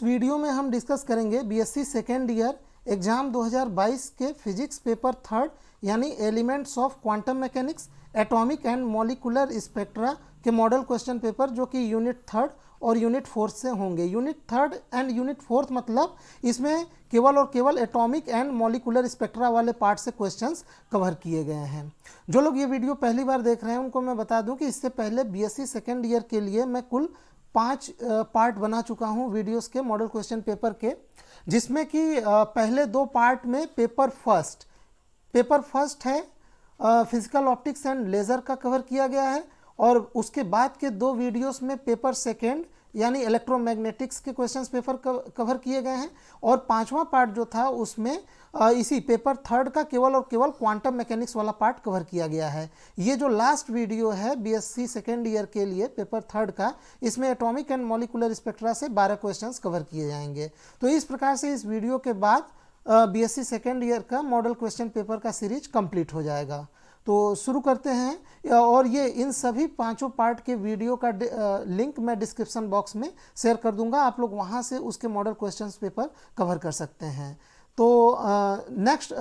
Video में हम discuss करेंगे बीएससी सेकेंड ईयर एग्जाम 2022 के फिजिक्स पेपर थर्ड यानी elements of quantum mechanics atomic and molecular spectra के मॉडल क्वेश्चन पेपर जो कि यूनिट थर्ड और यूनिट फोर्थ से होंगे। Unit third and unit fourth मतलब इसमें केवल और केवल एटॉमिक एंड मॉलिकुलर स्पेक्ट्रा वाले पार्ट से क्वेश्चंस कवर किए गए हैं। जो लोग ये वीडियो पहली बार देख रहे हैं उनको मैं बता दूं कि इससे पहले बीएससी सेकेंड ईयर के लिए मैं कुल 5 पार्ट बना चुका हूँ वीडियोस के मॉडल क्वेश्चन पेपर के, जिसमें कि पहले 2 पार्ट में पेपर फर्स्ट है फिजिकल ऑप्टिक्स एंड लेज़र का कवर किया गया है, और उसके बाद के 2 वीडियोस में पेपर सेकेंड यानी इलेक्ट्रोमैग्नेटिक्स के क्वेश्चंस पेपर कवर किए गए हैं, और 5वां पार्ट जो था उसमें इसी पेपर थर्ड का केवल और केवल क्वांटम मैकेनिक्स वाला पार्ट कवर किया गया है। ये जो लास्ट वीडियो है बीएससी सेकेंड ईयर के लिए पेपर थर्ड का, इसमें एटॉमिक एंड मॉलिकुलर स्पेक्ट्रा से 12 क्वेश्चंस कवर किए जाएंगे। तो इस प्रकार से इस वीडियो के बाद बीएससी सेकेंड ईयर का मॉडल क्वेश्चन पेपर का सीरीज कंप्लीट हो जाएगा। तो शुरू करते हैं, और ये इन सभी 5 पार्ट के वीडियो का लिंक मैं डिस्क्रिप्शन बॉक्स में शेयर कर दूंगा, आप लोग वहाँ से उसके मॉडल क्वेश्चंस पेपर कवर कर सकते हैं। तो नेक्स्ट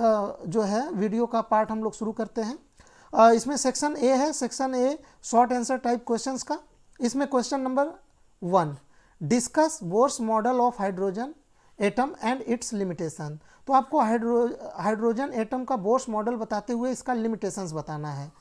जो है वीडियो का पार्ट हम लोग शुरू करते हैं। इसमें सेक्शन ए है, section A short answer type questions का। इसमें question number 1, discuss Bohr's model of hydrogen atom and it's limitation. तो आपको हाइड्रोजन एटम का बोर्स मॉडल बताते हुए इसका लिमिटेशंस बताना है।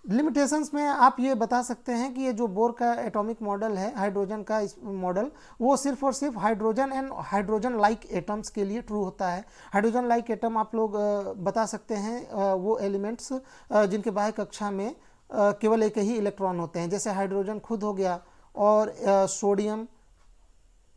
लिमिटेशंस में आप ये बता सकते हैं कि ये जो बोर का एटॉमिक मॉडल है हाइड्रोजन का इस मॉडल, वो सिर्फ और सिर्फ hydrogen and hydrogen like atoms के लिए ट्रू होता है। हाइड्रोजन लाइक एटम आप लोग बता सकते हैं वो एलिमेंट्स जिनके बाह्य कक्षा में केवल एक ही इलेक्ट्रॉन होते हैं, जैसे हाइड्रोजन खुद हो गया, और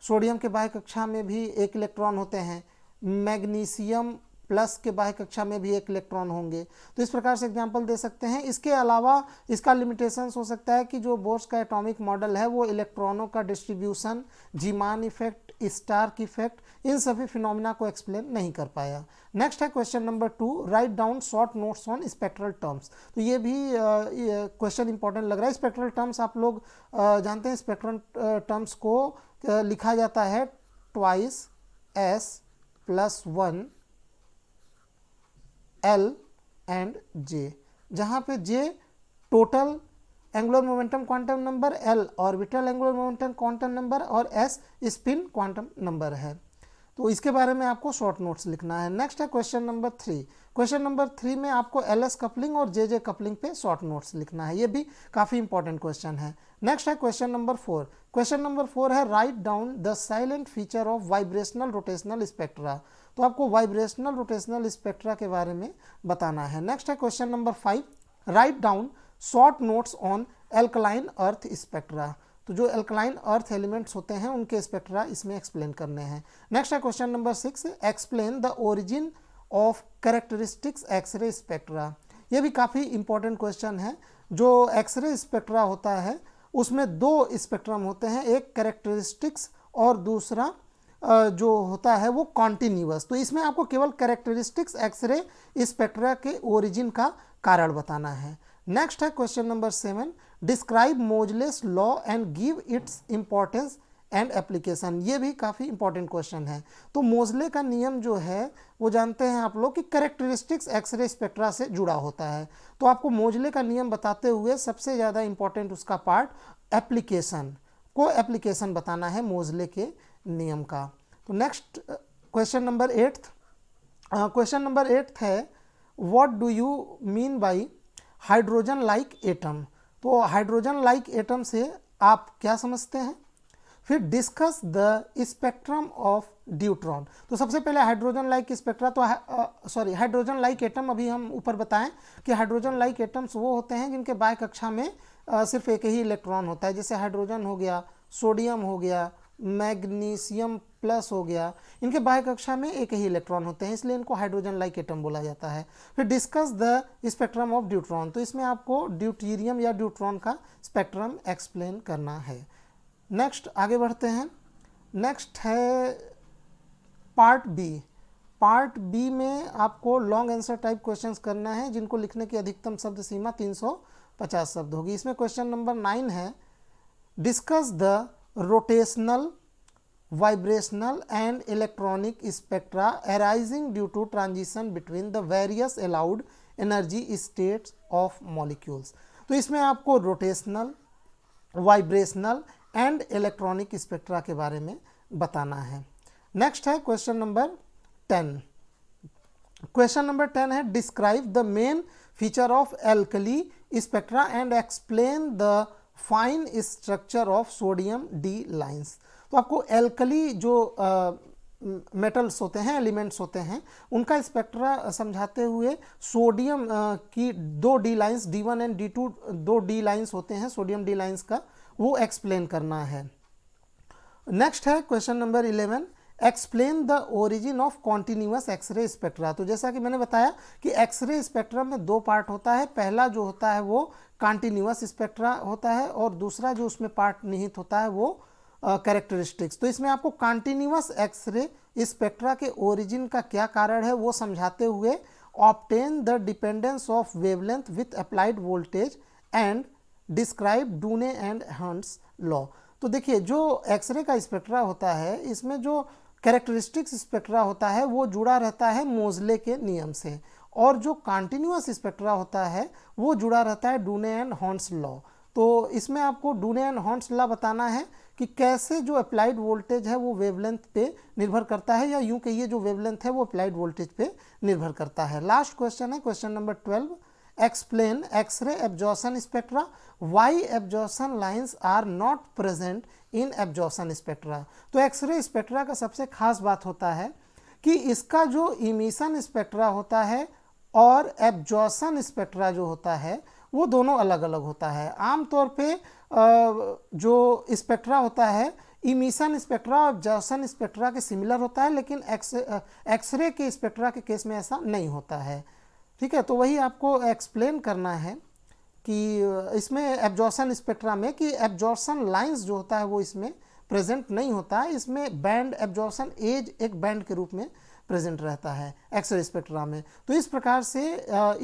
सोडियम के बाह्य कक्षा में भी एक इलेक्ट्रॉन होते हैं, मैग्नीशियम प्लस के बाह्य कक्षा में भी एक इलेक्ट्रॉन होंगे। तो इस प्रकार से एग्जांपल दे सकते हैं। इसके अलावा इसका लिमिटेशंस हो सकता है कि जो बोर्स का एटॉमिक मॉडल है वो इलेक्ट्रॉनों का distribution, Zeeman effect, Stark effect, इन सभी फिनोमिना को एक्सप्लेन नहीं कर पाया। नेक्स्ट है question number 2, write down short notes on spectral terms. तो ये भी क्वेश्चन इंपॉर्टेंट लग रहा है। स्पेक्ट्रल टर्म्स आप लोग जानते हैं, स्पेक्ट्रल टर्म्स को लिखा जाता है twice S+1 L and J, जहाँ पे J total angular momentum quantum number, L orbital angular momentum quantum number, और S स्पिन क्वांटम नंबर है। तो इसके बारे में आपको शॉर्ट नोट्स लिखना है। नेक्स्ट है क्वेश्चन नंबर 3। क्वेश्चन नंबर 3 में आपको LS कपलिंग और JJ कपलिंग पे शॉर्ट नोट्स लिखना है। ये भी काफ़ी इंपॉर्टेंट क्वेश्चन है। नेक्स्ट है क्वेश्चन नंबर 4। क्वेश्चन नंबर 4 है write down the silent feature of vibrational rotational spectra. तो आपको वाइब्रेशनल रोटेशनल स्पेक्ट्रा के बारे में बताना है। नेक्स्ट है question number 5, right down short notes on alkaline earth spectra. तो जो एल्कलाइन अर्थ एलिमेंट्स होते हैं उनके स्पेक्ट्रा इसमें एक्सप्लेन करने हैं। नेक्स्ट है question number 6, explain the origin of characteristics x ray spectra. ये भी काफ़ी इंपॉर्टेंट क्वेश्चन है। जो एक्सरे स्पेक्ट्रा होता है उसमें 2 स्पेक्ट्रम होते हैं, एक कैरेक्टरिस्टिक्स और दूसरा जो होता है वो कॉन्टिन्यूअस। तो इसमें आपको केवल कैरेक्टरिस्टिक्स एक्सरे स्पेक्ट्रा के ओरिजिन का कारण बताना है। नेक्स्ट है question number 7, describe Moseley's law and give its importance and application. ये भी काफ़ी इंपॉर्टेंट क्वेश्चन है। तो मोजले का नियम जो है वो जानते हैं आप लोग कि कैरेक्टरिस्टिक्स एक्सरे स्पेक्ट्रा से जुड़ा होता है। तो आपको मोजले का नियम बताते हुए सबसे ज़्यादा इंपॉर्टेंट उसका पार्ट एप्लीकेशन बताना है मोजले के नियम का। तो next question number 8। Question number 8 है what do you mean by hydrogen like atom. तो हाइड्रोजन लाइक एटम से आप क्या समझते हैं। फिर discuss the spectrum of deuteron. तो सबसे पहले हाइड्रोजन लाइक स्पेक्ट्रा, तो हाइड्रोजन लाइक एटम अभी हम ऊपर बताएं कि हाइड्रोजन लाइक एटम्स वो होते हैं जिनके बाह्य कक्षा में सिर्फ एक ही इलेक्ट्रॉन होता है, जैसे हाइड्रोजन हो गया, सोडियम हो गया, मैग्नीशियम प्लस हो गया। इनके बाह्य कक्षा में एक ही इलेक्ट्रॉन होते हैं, इसलिए इनको हाइड्रोजन लाइक एटम बोला जाता है। फिर discuss the spectrum of deuteron. तो इसमें आपको ड्यूटीरियम या ड्यूट्रॉन का स्पेक्ट्रम एक्सप्लेन करना है। नेक्स्ट आगे बढ़ते हैं। नेक्स्ट है पार्ट बी। पार्ट बी में आपको लॉन्ग आंसर टाइप क्वेश्चंस करना है, जिनको लिखने की अधिकतम शब्द सीमा 350 शब्द होगी। इसमें क्वेश्चन नंबर 9 है, discuss the rotational vibrational and electronic spectra arising due to transition between the various allowed energy states of molecules। तो इसमें आपको rotational, vibrational and electronic spectra के बारे में बताना है। नेक्स्ट है क्वेश्चन नंबर 10। क्वेश्चन नंबर 10 है describe the main feature of alkali spectra and explain the fine structure of sodium D lines. तो आपको एल्कली जो मेटल्स होते हैं, एलिमेंट्स होते हैं, उनका स्पेक्ट्रा समझाते हुए सोडियम की दो D lines D1 and D2 दो डी लाइंस होते हैं सोडियम डी लाइंस का, वो एक्सप्लेन करना है। नेक्स्ट है question number 11 explain the origin of continuous x ray spectra. तो जैसा कि मैंने बताया कि एक्सरे स्पेक्ट्रम में दो पार्ट होता है, पहला जो होता है वो कॉन्टिन्यूअस स्पेक्ट्रा होता है और दूसरा जो उसमें पार्ट निहित होता है वो कैरेक्टरिस्टिक्स। तो इसमें आपको कॉन्टिन्यूअस एक्सरे स्पेक्ट्रा के ओरिजिन का क्या कारण है वो समझाते हुए obtain the dependence of wavelength with applied voltage and describe Duane and Hunt's law. तो देखिए जो एक्सरे का स्पेक्ट्रा होता है इसमें जो कैरेक्टरिस्टिक्स स्पेक्ट्रा होता है वो जुड़ा रहता है मोजले के नियम से, और जो कॉन्टिन्यूअस स्पेक्ट्रा होता है वो जुड़ा रहता है डूने एंड हॉर्न्स लॉ। तो इसमें आपको डूने एंड हॉर्न्स लॉ बताना है कि कैसे जो अप्लाइड वोल्टेज है वो वेवलेंथ पे निर्भर करता है, या यूं कहिए जो वेवलेंथ है वो अप्लाइड वोल्टेज पे निर्भर करता है। लास्ट क्वेश्चन है question number 12 explain X ray absorption spectra why absorption lines are not present in absorption spectra. तो एक्सरे स्पेक्ट्रा का सबसे खास बात होता है कि इसका जो इमिशन स्पेक्ट्रा होता है और एब्जॉर्प्शन स्पेक्ट्रा जो होता है वो दोनों अलग अलग होता है। आमतौर पे जो स्पेक्ट्रा होता है इमिशन स्पेक्ट्रा और एब्जॉर्प्शन स्पेक्ट्रा के सिमिलर होता है, लेकिन एक्सरे के स्पेक्ट्रा के केस में ऐसा नहीं होता है। ठीक है, तो वही आपको एक्सप्लेन करना है कि इसमें एब्जॉर्प्शन स्पेक्ट्रा में कि एब्जॉर्प्शन लाइंस जो होता है वो इसमें प्रेजेंट नहीं होता है, इसमें बैंड एब्जॉर्प्शन एज एक बैंड के रूप में प्रेजेंट रहता है एक्सरे स्पेक्ट्रा में। तो इस प्रकार से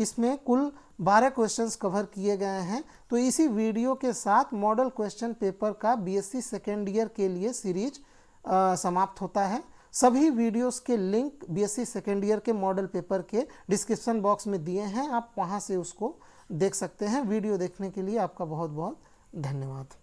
इसमें कुल 12 क्वेश्चंस कवर किए गए हैं। तो इसी वीडियो के साथ मॉडल क्वेश्चन पेपर का बीएससी सेकेंड ईयर के लिए सीरीज समाप्त होता है। सभी वीडियोस के लिंक बीएससी सेकेंड ईयर के मॉडल पेपर के डिस्क्रिप्शन बॉक्स में दिए हैं, आप वहां से उसको देख सकते हैं। वीडियो देखने के लिए आपका बहुत बहुत धन्यवाद।